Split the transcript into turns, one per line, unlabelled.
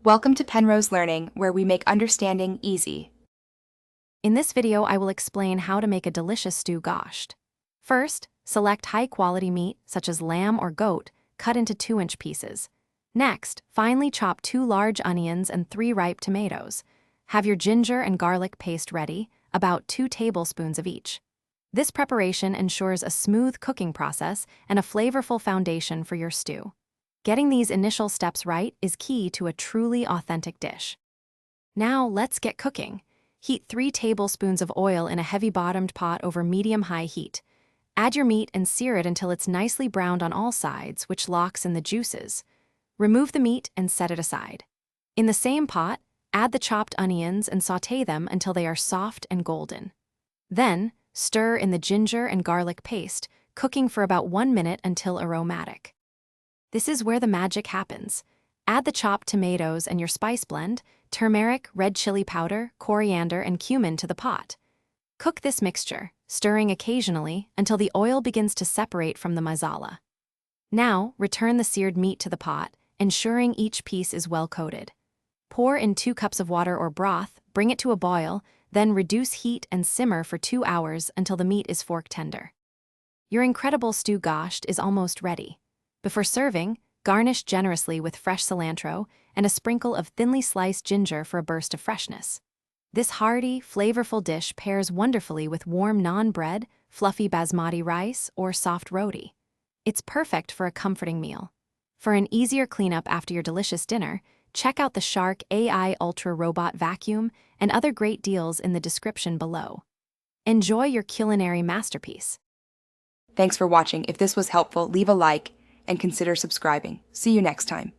Welcome to Penrose Learning, where we make understanding easy.
In this video, I will explain how to make a delicious stew gosht. First, select high-quality meat, such as lamb or goat, cut into 2-inch pieces. Next, finely chop 2 large onions and 3 ripe tomatoes. Have your ginger and garlic paste ready, about 2 tablespoons of each. This preparation ensures a smooth cooking process and a flavorful foundation for your stew. Getting these initial steps right is key to a truly authentic dish. Now let's get cooking. Heat 3 tablespoons of oil in a heavy-bottomed pot over medium-high heat. Add your meat and sear it until it's nicely browned on all sides, which locks in the juices. Remove the meat and set it aside. In the same pot, add the chopped onions and sauté them until they are soft and golden. Then, stir in the ginger and garlic paste, cooking for about 1 minute until aromatic. This is where the magic happens. Add the chopped tomatoes and your spice blend, turmeric, red chili powder, coriander, and cumin to the pot. Cook this mixture, stirring occasionally until the oil begins to separate from the masala. Now, return the seared meat to the pot, ensuring each piece is well coated. Pour in 2 cups of water or broth, bring it to a boil, then reduce heat and simmer for 2 hours until the meat is fork tender. Your incredible stew gosht is almost ready. Before serving, garnish generously with fresh cilantro and a sprinkle of thinly sliced ginger for a burst of freshness. This hearty, flavorful dish pairs wonderfully with warm naan bread, fluffy basmati rice, or soft roti. It's perfect for a comforting meal. For an easier cleanup after your delicious dinner, check out the Shark AI Ultra Robot Vacuum and other great deals in the description below. Enjoy your culinary masterpiece.
Thanks for watching. If this was helpful, leave a like and consider subscribing. See you next time.